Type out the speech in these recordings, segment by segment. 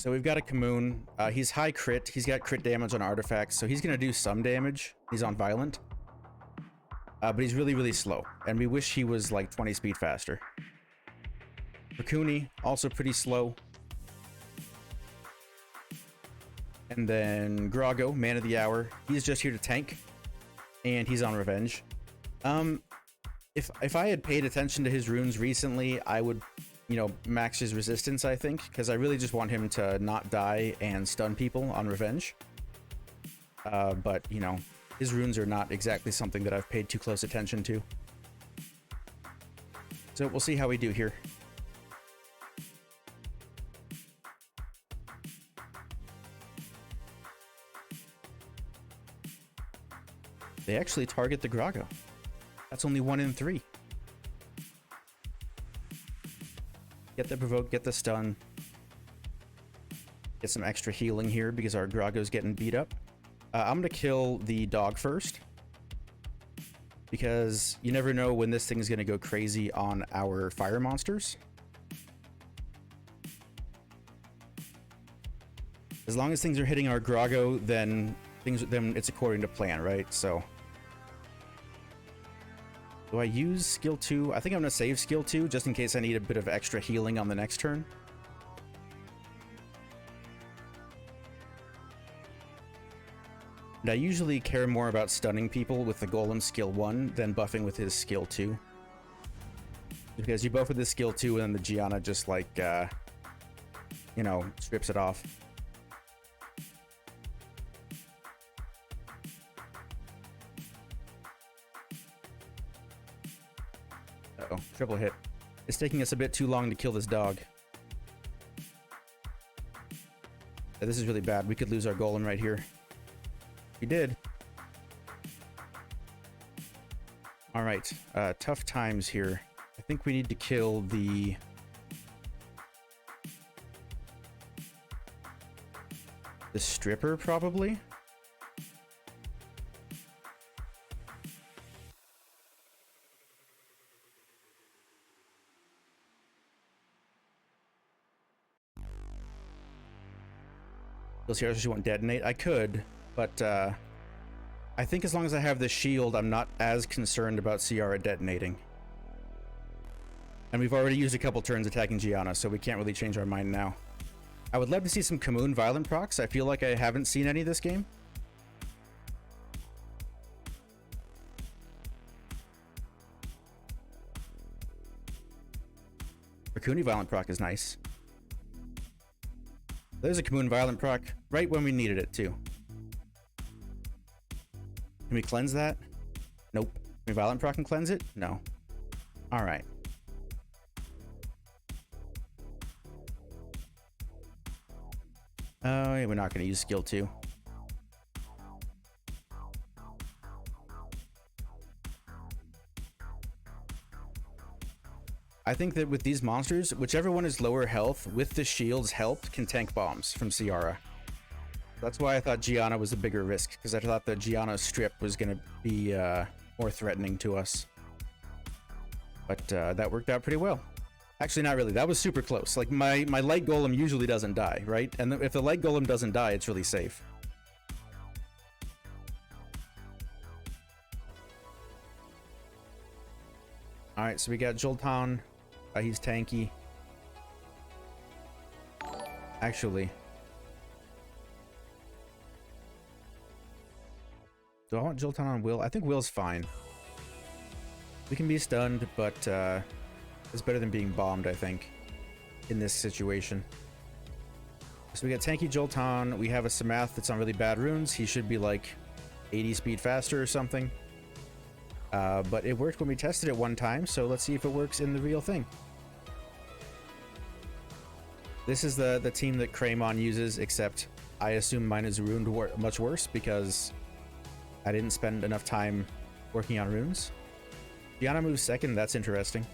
So we've got a Commune. He's high crit. He's got crit damage on artifacts, so he's going to do some damage. He's on Violent. But he's really, really slow. And we wish he was like 20 speed faster. Rakuni, also pretty slow. And then Grago, Man of the Hour. He's just here to tank. And he's on Revenge. If I had paid attention to his runes recently, I would, you know, max his resistance, I think. Because I really just want him to not die and stun people on Revenge. But, you know, his runes are not exactly something that I've paid too close attention to. So we'll see how we do here. They actually target the Grago. That's only 1 in 3. Get the provoke, get the stun. Get some extra healing here because our Grago's getting beat up. I'm gonna kill the dog first. Because you never know when this thing is gonna go crazy on our fire monsters. As long as things are hitting our Grago, then it's according to plan, right? So do I use skill 2? I think I'm going to save skill 2 just in case I need a bit of extra healing on the next turn. And I usually care more about stunning people with the Golem skill 1 than buffing with his skill 2. Because you buff with his skill 2 and then the Gianna just like, you know, strips it off. Uh-oh, triple hit. It's taking us a bit too long to kill this dog. This is really bad. We could lose our golem right here. We did. Alright, tough times here. I think we need to kill the... stripper, probably? Those heroes just won't detonate. I could, but I think as long as I have the shield, I'm not as concerned about Ciara detonating. And we've already used a couple turns attacking Gianna, so we can't really change our mind now. I would love to see some Commune Violent procs. I feel like I haven't seen any this game. Rakuni Violent proc is nice. There's a Commune Violent proc right when we needed it, too. Can we cleanse that? Nope. Can we Violent proc and cleanse it? No. Alright. Oh, yeah, we're not going to use skill 2. I think that with these monsters, whichever one is lower health, with the shield's help, can tank bombs from Ciara. That's why I thought Gianna was a bigger risk, because I thought that Gianna's strip was going to be more threatening to us. But that worked out pretty well. Actually, not really. That was super close. Like, my light golem usually doesn't die, right? And if the light golem doesn't die, it's really safe. Alright, so we got Joltan. He's tanky. Actually. Do I want Joltan on Will? I think Will's fine. We can be stunned, but it's better than being bombed, I think, in this situation. So we got tanky Joltan. We have a Samath that's on really bad runes. He should be like 80 speed faster or something. But it worked when we tested it one time, so let's see if it works in the real thing. This is the team that Kraemon uses, except I assume mine is ruined much worse because I didn't spend enough time working on runes. Gianna moves second, that's interesting.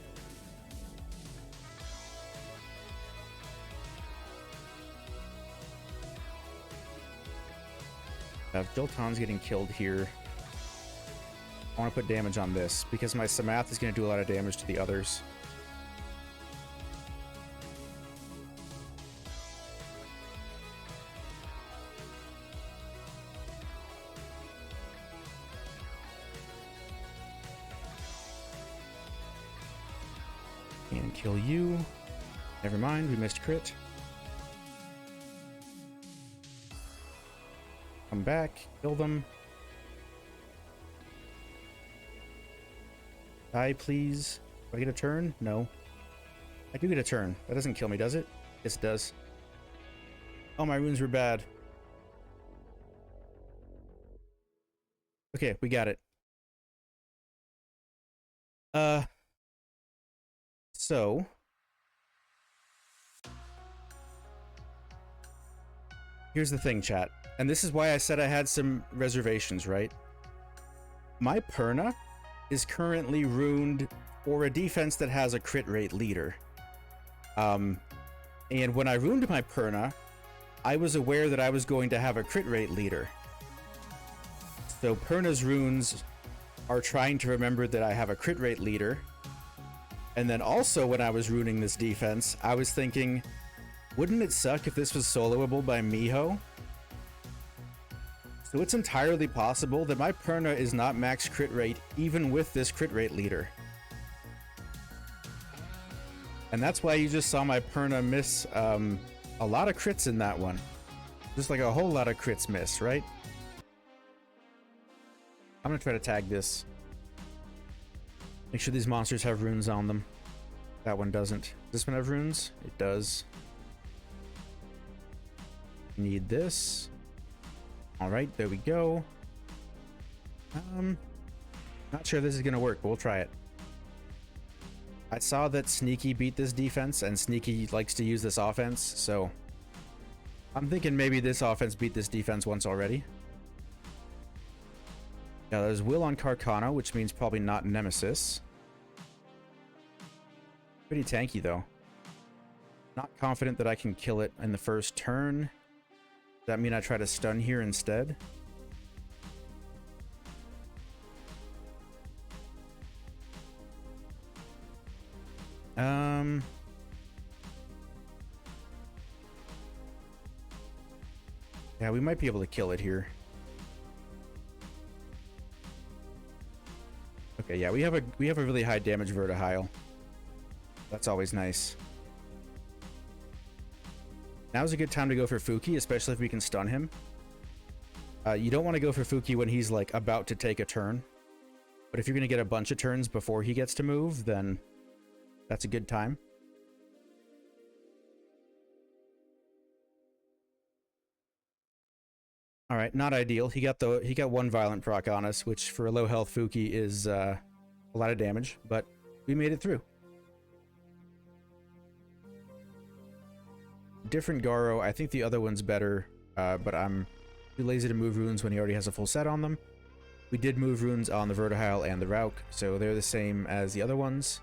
If Joltan's getting killed here, I want to put damage on this because my Samath is going to do a lot of damage to the others. And kill you. Never mind, we missed crit. Come back, kill them. Die, please. Do I get a turn? No. I do get a turn. That doesn't kill me, does it? Yes, it does. Oh, my runes were bad. Okay, we got it. So here's the thing, chat. And this is why I said I had some reservations, right? My Perna is currently runed for a defense that has a crit rate leader. And when I runed my Perna, I was aware that I was going to have a crit rate leader. So Perna's runes are trying to remember that I have a crit rate leader. And then also when I was runing this defense, I was thinking, wouldn't it suck if this was soloable by Miho? So it's entirely possible that my Perna is not max crit rate even with this crit rate leader. And that's why you just saw my Perna miss a lot of crits in that one. Just like a whole lot of crits miss, right? I'm gonna try to tag this. Make sure these monsters have runes on them. That one doesn't. Does this one have runes? It does. Need this. Alright, there we go. Not sure this is gonna work, but we'll try it. I saw that Sneaky beat this defense, and Sneaky likes to use this offense, so I'm thinking maybe this offense beat this defense once already. Yeah, there's Will on Carcano, which means probably not Nemesis. Pretty tanky, though. Not confident that I can kill it in the first turn. Does that mean I try to stun here instead? Yeah, we might be able to kill it here. Okay, yeah, we have a really high damage Vertihile. That's always nice. Now's a good time to go for Fuki, especially if we can stun him. You don't want to go for Fuki when he's like about to take a turn. But if you're going to get a bunch of turns before he gets to move, then that's a good time. All right, not ideal. He got one violent proc on us, which for a low health Fuki is a lot of damage, but we made it through. Different Garo. I think the other one's better, but I'm too lazy to move runes when he already has a full set on them. We did move runes on the Vertihile and the Rauk, so they're the same as the other ones.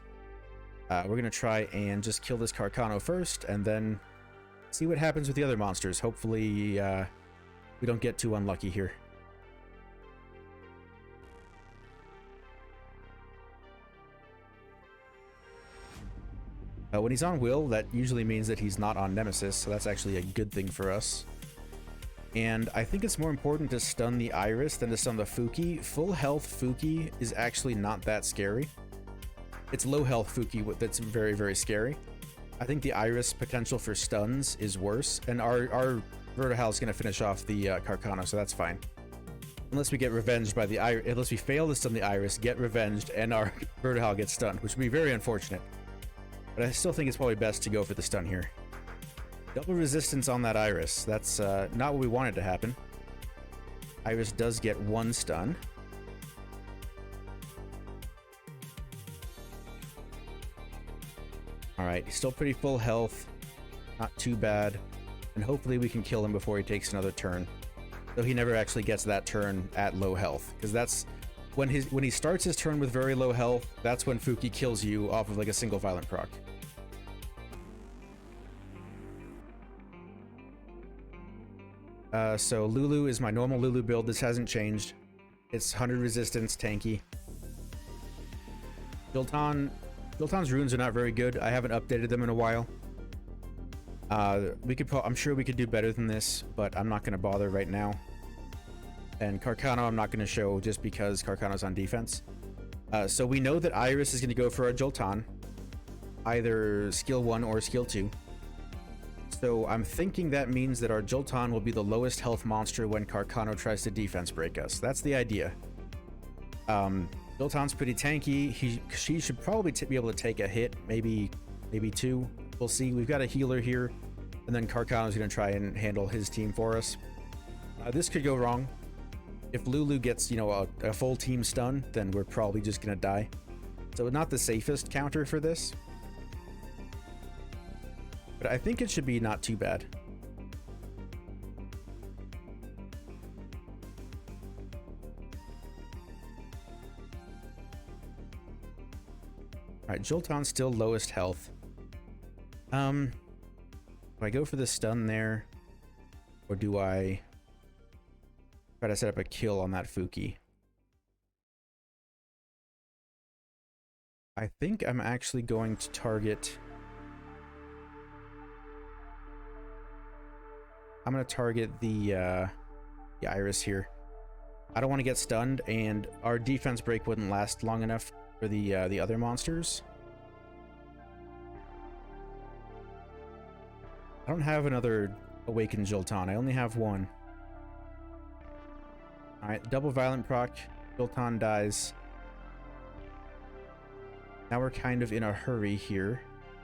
We're going to try and just kill this Carcano first, and then see what happens with the other monsters. Hopefully, we don't get too unlucky here. When he's on Will, that usually means that he's not on Nemesis, so that's actually a good thing for us. And I think it's more important to stun the Iris than to stun the Fuki. Full health Fuki is actually not that scary. It's low health Fuki that's very, very scary. I think the Iris potential for stuns is worse, and our Vertihile is going to finish off the Carcano, so that's fine. Unless we get revenged by the Iris, unless we fail to stun the Iris, get revenged, and our Vertihile gets stunned, which would be very unfortunate. But I still think it's probably best to go for the stun here. Double resistance on that Iris. That's not what we wanted to happen. Iris does get one stun. Alright, he's still pretty full health. Not too bad. And hopefully we can kill him before he takes another turn. So he never actually gets that turn at low health. Because that's when he starts his turn with very low health, that's when Fuki kills you off of like a single violent proc. So Lulu is my normal Lulu build. This hasn't changed. It's 100 resistance, tanky. Joltan's runes are not very good. I haven't updated them in a while. I'm sure we could do better than this, but I'm not going to bother right now. And Carcano I'm not going to show just because Carcano's on defense. So we know that Iris is going to go for a Joltan. either skill 1 or skill 2. So I'm thinking that means that our Joltan will be the lowest health monster when Carcano tries to defense break us. That's the idea. Joltan's pretty tanky. She should probably be able to take a hit, maybe 2. We'll see. We've got a healer here, and then Carcano's going to try and handle his team for us. This could go wrong. If Lulu gets, you know, a full team stun, then we're probably just going to die. So not the safest counter for this. But I think it should be not too bad. Alright, Joltan's still lowest health. Do I go for the stun there? Or do I try to set up a kill on that Fuki? I think I'm actually going to target... I'm going to target the Iris here. I don't want to get stunned, and our defense break wouldn't last long enough for the other monsters. I don't have another Awakened Joltan. I only have one. Alright, double Violent proc. Joltan dies. Now we're kind of in a hurry here.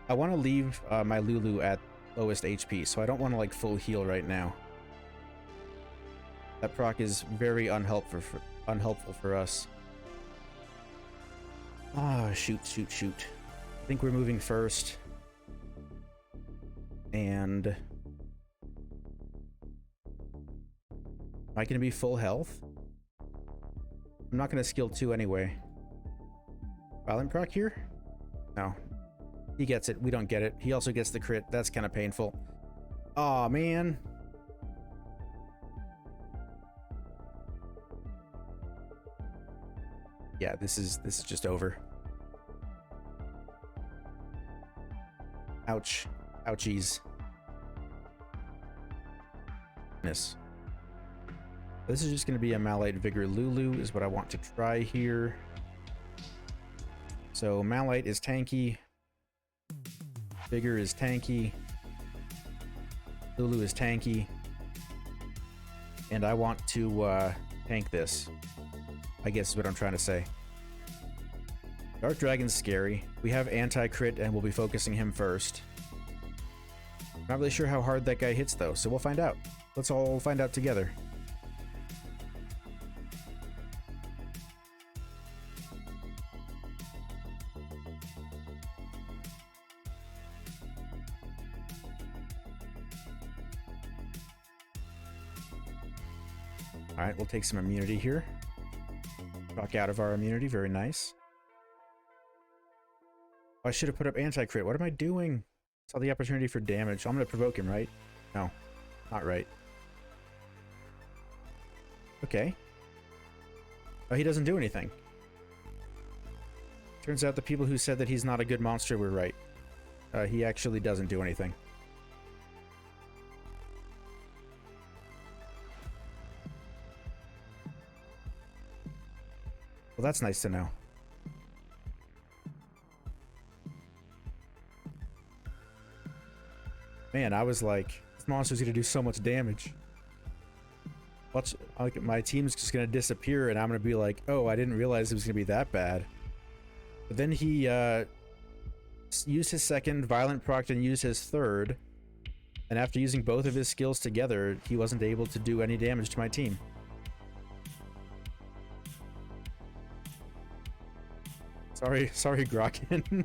I want to leave my Lulu at lowest HP, so I don't want to like full heal right now. That proc is very unhelpful for us. Ah, shoot. I think we're moving first. And... am I going to be full health? I'm not going to skill 2 anyway. Violent proc here? No. He gets it. We don't get it. He also gets the crit. That's kind of painful. Aw, man. Yeah, this is just over. Ouch. Ouchies. This is just going to be a Malite Vigor Lulu is what I want to try here. So Malite is tanky. Vigor is tanky. Lulu is tanky. And I want to tank this, I guess is what I'm trying to say. Dark Dragon's scary. We have anti-crit and we'll be focusing him first. Not really sure how hard that guy hits though, so we'll find out. Let's all find out together. Alright, we'll take some immunity here. Knock out of our immunity, very nice. Oh, I should have put up anti-crit. What am I doing? Saw the opportunity for damage. I'm going to provoke him, right? No, not right. Okay. Oh, he doesn't do anything. Turns out the people who said that he's not a good monster were right. He actually doesn't do anything. Well, that's nice to know. Man, I was like, this monster's gonna do so much damage. Watch, like, my team's just gonna disappear, and I'm gonna be like, oh, I didn't realize it was gonna be that bad. But then he used his second, violent proc, and used his third. And after using both of his skills together, he wasn't able to do any damage to my team. Sorry, Grogan.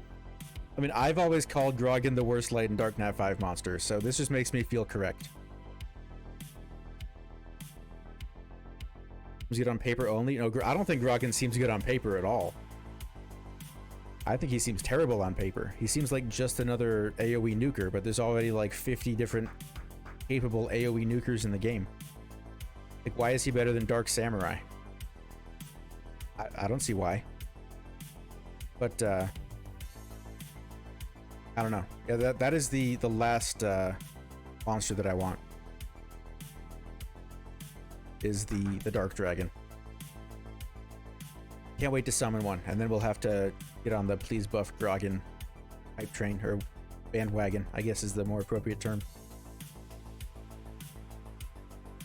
I mean, I've always called Grogan the worst Light and Dark Nat 5 monster, so this just makes me feel correct. Seems good on paper only? No, I don't think Grogan seems good on paper at all. I think he seems terrible on paper. He seems like just another AoE nuker, but there's already like 50 different capable AoE nukers in the game. Like, why is he better than Dark Samurai? I don't see why. But, I don't know. Yeah, that is the last monster that I want. Is the Dark Dragon. Can't wait to summon one, and then we'll have to get on the please buff Grogan hype train, or bandwagon, I guess is the more appropriate term.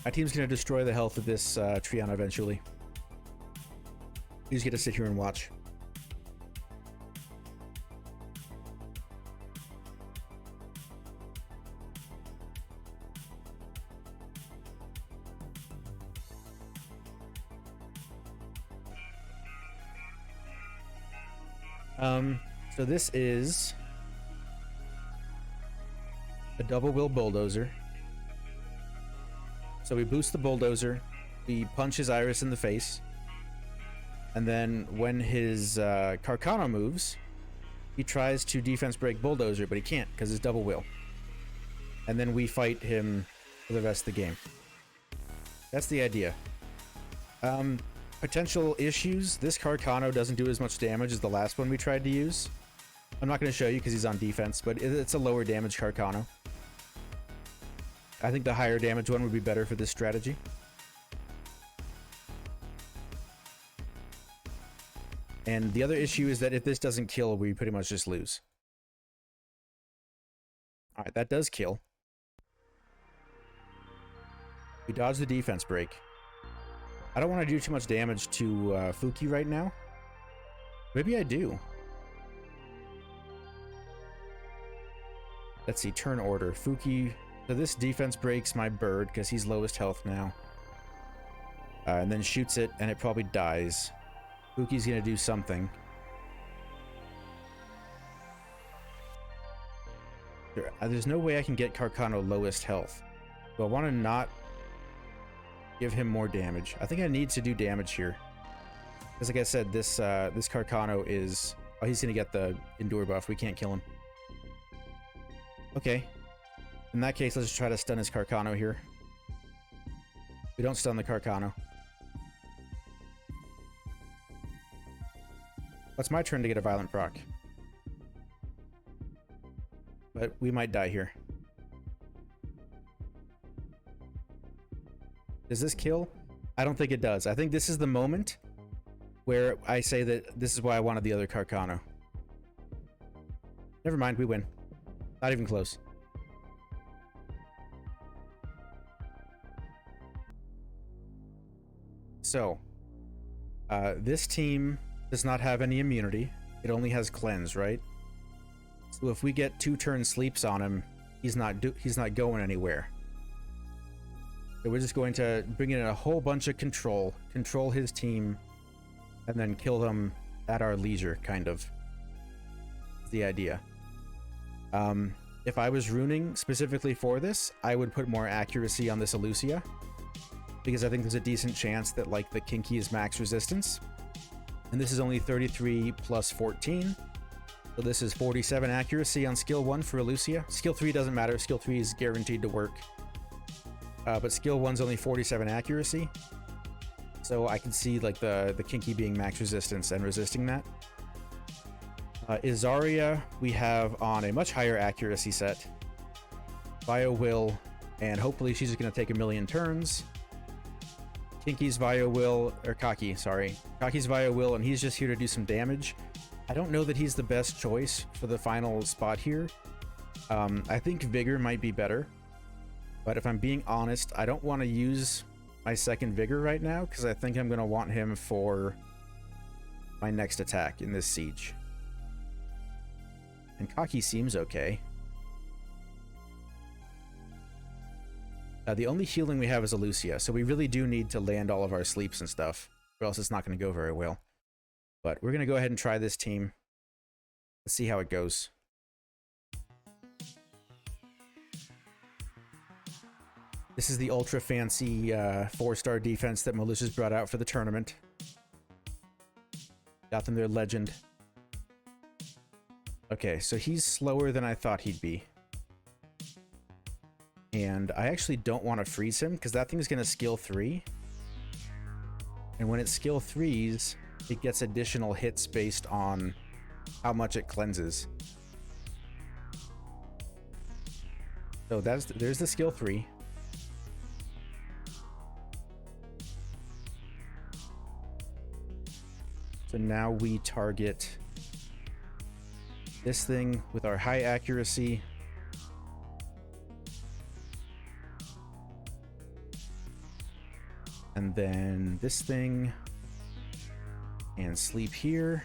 My team's gonna destroy the health of this Triana eventually. You just get to sit here and watch. So this is a double wheel Bulldozer. So we boost the Bulldozer, we punch his Iris in the face, and then when his Carcano moves, he tries to defense break Bulldozer, but he can't because it's double wheel. And then we fight him for the rest of the game. That's the idea. Potential issues. This Carcano doesn't do as much damage as the last one we tried to use. I'm not going to show you because he's on defense, but it's a lower damage Carcano. I think the higher damage one would be better for this strategy. And the other issue is that if this doesn't kill, we pretty much just lose. Alright, that does kill. We dodge the defense break. I don't want to do too much damage to Fuki right now. Maybe I do. Let's see, turn order. Fuki, so this defense breaks my bird because he's lowest health now. And then shoots it and it probably dies. Fuki's gonna do something. There's no way I can get Carcano lowest health. So I want to not give him more damage. I think I need to do damage here. Because like I said, this Carcano is... Oh, he's gonna get the Endure buff. We can't kill him. Okay. In that case, let's just try to stun his Carcano here. We don't stun the Carcano. It's my turn to get a violent proc. But we might die here. Does this kill? I don't think it does. I think this is the moment where I say that this is why I wanted the other Carcano. Never mind, we win. Not even close. So, this team does not have any immunity. It only has cleanse, right? So if we get 2 turn sleeps on him, he's not going anywhere. So we're just going to bring in a whole bunch of control his team, and then kill them at our leisure, kind of. Is the idea. If I was runing specifically for this, I would put more accuracy on this Elucia, because I think there's a decent chance that like the Kinky is max resistance. And this is only 33 plus 14. So this is 47 accuracy on skill 1 for Elucia. Skill 3 doesn't matter. Skill 3 is guaranteed to work. But skill 1's only 47 accuracy. So I can see like the Kinky being max resistance and resisting that. Izaria we have on a much higher accuracy set. Bio Will, and hopefully she's just going to take a million turns. Kinky's Vio Will, or Kaki, sorry. Kaki's Vio Will, and he's just here to do some damage. I don't know that he's the best choice for the final spot here. I think Vigor might be better. But if I'm being honest, I don't want to use my second Vigor right now, because I think I'm going to want him for my next attack in this siege. And Kaki seems okay. The only healing we have is Elucia, so we really do need to land all of our sleeps and stuff, or else it's not going to go very well. But we're going to go ahead and try this team. Let's see how it goes. This is the ultra fancy 4-star defense that Malicious brought out for the tournament. Got them their legend. Okay, so he's slower than I thought he'd be. And I actually don't want to freeze him, because that thing's going to skill 3. And when it skill 3s, it gets additional hits based on how much it cleanses. So there's the skill 3. So now we target this thing with our high accuracy. And then this thing. And sleep here.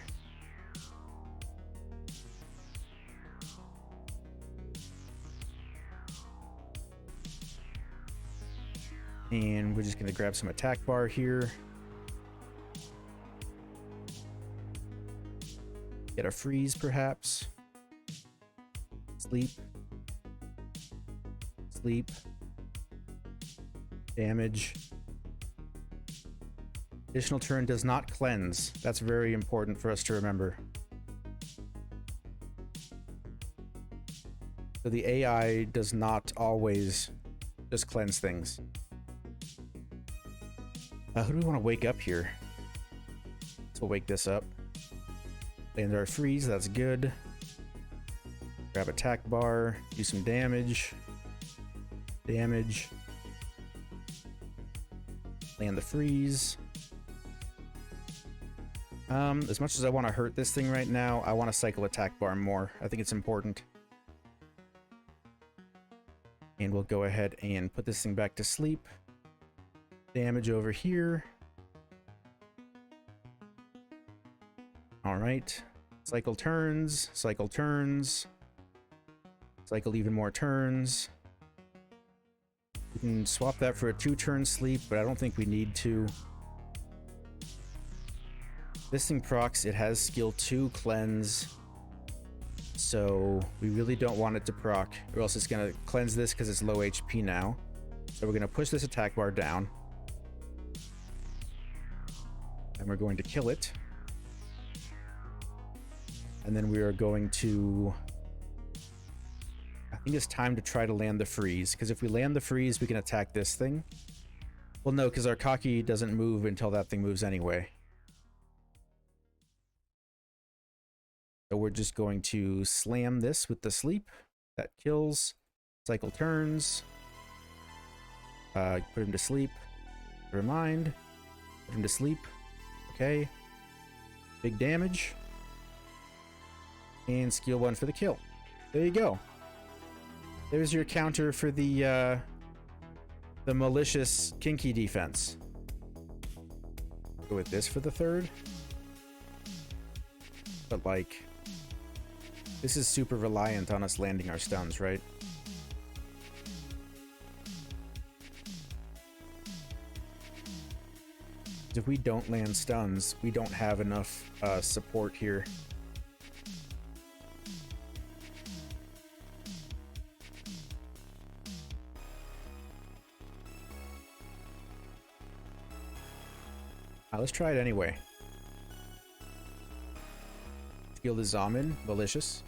And we're just going to grab some attack bar here. Get a freeze, perhaps. Sleep. Sleep. Damage. Additional turn does not cleanse. That's very important for us to remember. So the AI does not always just cleanse things. Who do we want to wake up here? So we'll wake this up. Land our freeze, that's good. Grab attack bar, do some damage. Damage. Land the freeze. As much as I want to hurt this thing right now, I want to cycle attack bar more. I think it's important. And we'll go ahead and put this thing back to sleep. Damage over here. Alright. Cycle turns, cycle turns. Cycle even more turns. We can swap that for a 2-turn sleep, but I don't think we need to. This thing procs, it has skill 2 cleanse. So we really don't want it to proc, or else it's going to cleanse this because it's low HP now. So we're going to push this attack bar down. And we're going to kill it. And then we are going to... I think it's time to try to land the freeze, because if we land the freeze, we can attack this thing. Well, no, because our Kaki doesn't move until that thing moves anyway. So we're just going to slam this with the sleep. That kills. Cycle turns. Put him to sleep. Never mind. Put him to sleep. Okay. Big damage. And skill 1 for the kill. There you go. There's your counter for the malicious kinky defense. Go with this for the third. But like, this is super reliant on us landing our stuns, right? If we don't land stuns, we don't have enough support here. Let's try it anyway. Field is Zamin, Malicious.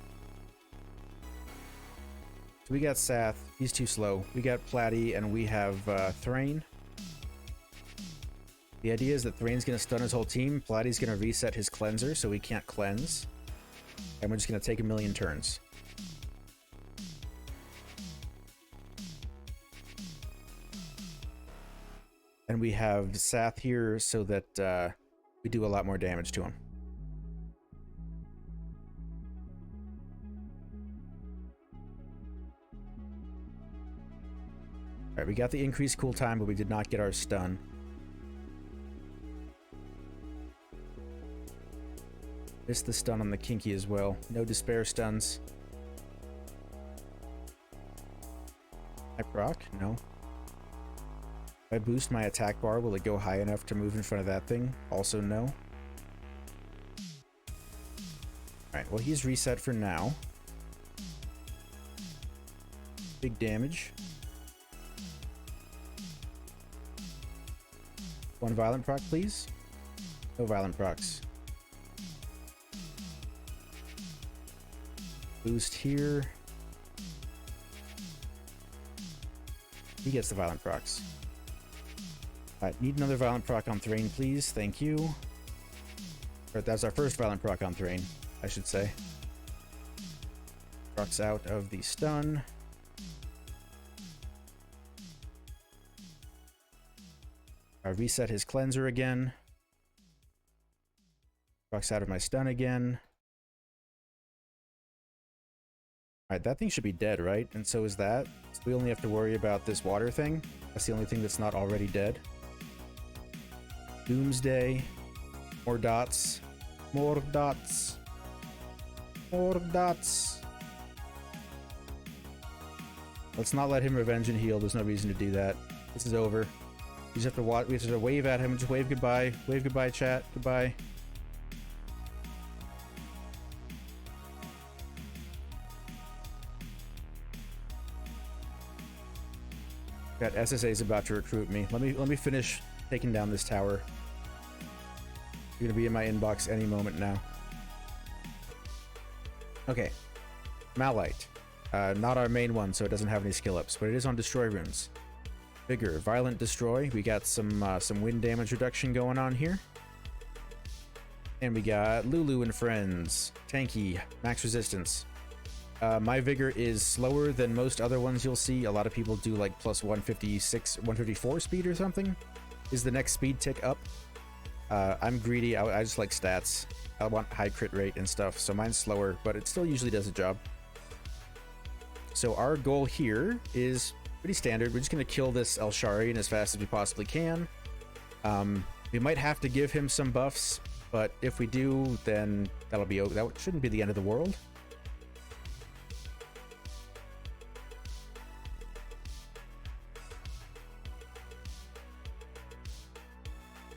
So we got Sath, he's too slow. We got Platy, and we have Thrain. The idea is that Thrain's gonna stun his whole team, Platy's gonna reset his cleanser so we can't cleanse. And we're just gonna take a million turns. And we have Sath here so that we do a lot more damage to him. Alright, we got the increased cooltime, but we did not get our stun. Missed the stun on the Kinky as well. No despair stuns. I proc? No. If I boost my attack bar, will it go high enough to move in front of that thing? Also no. Alright, well he's reset for now. Big damage. One violent proc, please. No violent procs. Boost here. He gets the violent procs. Alright, need another violent proc on Thrain, please. Thank you. Alright, that's our first violent proc on Thrain, I should say. Procs out of the stun. I reset his cleanser again. Procs out of my stun again. Alright, that thing should be dead, right? And so is that. So we only have to worry about this water thing. That's the only thing that's not already dead. Doomsday. More dots. More dots. More dots. Let's not let him revenge and heal. There's no reason to do that. This is over. We just have to watch. We have to wave at him. Just wave goodbye. Wave goodbye, chat. Goodbye. That SSA is about to recruit me. Let me finish taking down this tower. You're gonna be in my inbox any moment now. Okay, Malite. Not our main one, so it doesn't have any skill ups, but it is on destroy runes. Vigor, violent destroy. We got some wind damage reduction going on here, and we got Lulu and friends. Tanky, max resistance. My vigor is slower than most other ones you'll see. A lot of people do like plus 156, 154 speed or something. Is the next speed tick up? I'm greedy. I just like stats. I want high crit rate and stuff, so mine's slower, but it still usually does a job. So our goal here is pretty standard. We're just going to kill this Elsharian as fast as we possibly can. We might have to give him some buffs, but if we do, then that'll be okay. That shouldn't be the end of the world.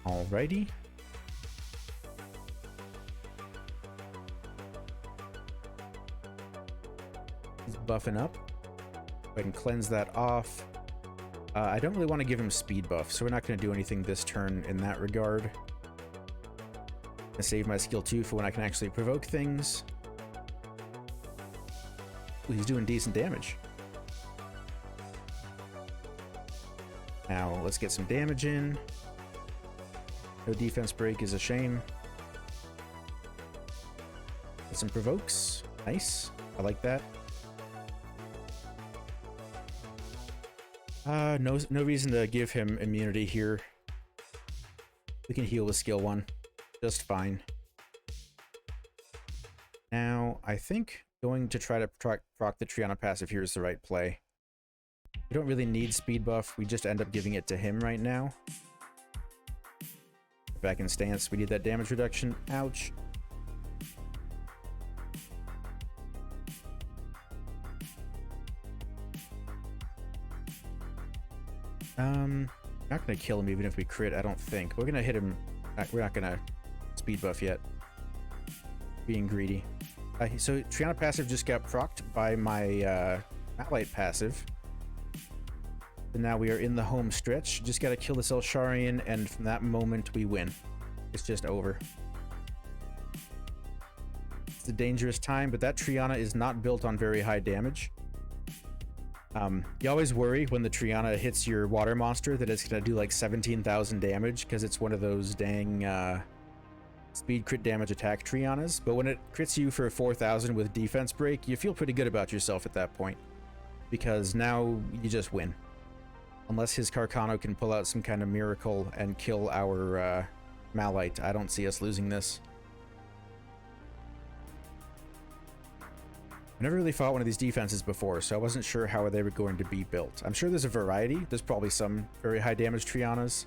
Alrighty. He's buffing up. Go ahead and cleanse that off. I don't really want to give him speed buff, so we're not going to do anything this turn in that regard. I save my skill 2 for when I can actually provoke things. Ooh, he's doing decent damage. Now let's get some damage in. No defense break is a shame. Get some provokes. Nice. I like that. No reason to give him immunity here. We can heal with skill 1 just fine. Now, I think going to try to proc the Triana passive here is the right play. We don't really need speed buff. We just end up giving it to him right now. Back in stance. We need that damage reduction. Ouch. Not gonna kill him even if we crit, I don't think. We're gonna hit him. We're not gonna speed buff yet. Being greedy. So Triana passive just got procced by my Malite passive. And now we are in the home stretch. Just gotta kill this Elsharian, and from that moment we win. It's just over. It's a dangerous time, but that Triana is not built on very high damage. You always worry when the Triana hits your water monster that it's gonna do like 17,000 damage because it's one of those dang speed crit damage attack Trianas. But when it crits you for 4,000 with defense break, you feel pretty good about yourself at that point, because now you just win. Unless his Carcano can pull out some kind of miracle and kill our Malite, I don't see us losing this. I never really fought one of these defenses before, so I wasn't sure how they were going to be built. I'm sure there's a variety. There's probably some very high damage Trianas.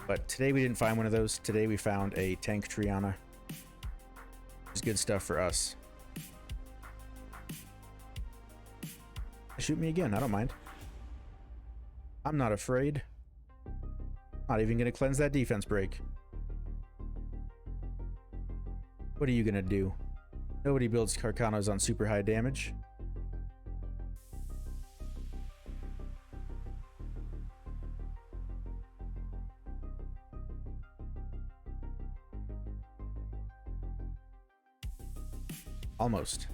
But today we didn't find one of those. Today we found a tank Triana. It's good stuff for us. Shoot me again, I don't mind. I'm not afraid. Not even gonna cleanse that defense break. What are you gonna do? Nobody builds Carcanos on super high damage. Almost.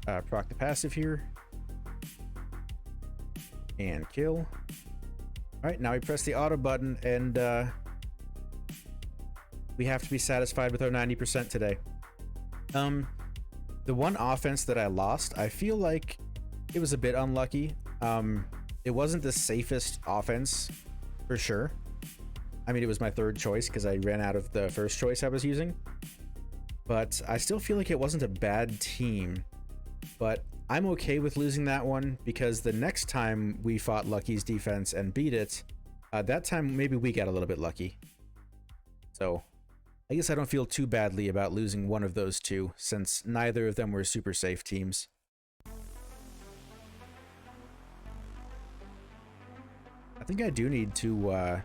Proc the passive here. And kill. Alright, now we press the auto button, and we have to be satisfied with our 90% today. The one offense that I lost, I feel like it was a bit unlucky. It wasn't the safest offense, for sure. I mean, it was my third choice because I ran out of the first choice I was using. But I still feel like it wasn't a bad team. But I'm okay with losing that one because the next time we fought Lucky's defense and beat it, that time maybe we got a little bit lucky. So I guess I don't feel too badly about losing one of those two, since neither of them were super safe teams. I think I do need to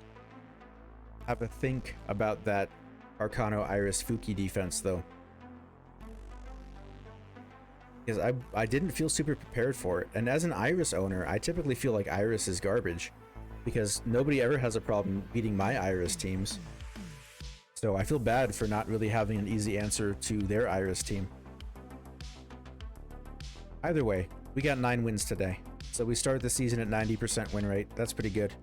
have a think about that Carcano Iris Fuki defense, though. Because I didn't feel super prepared for it, and as an Iris owner, I typically feel like Iris is garbage, because nobody ever has a problem beating my Iris teams. So I feel bad for not really having an easy answer to their Iris team. Either way, we got 9 wins today, so we started the season at 90% win rate. That's pretty good.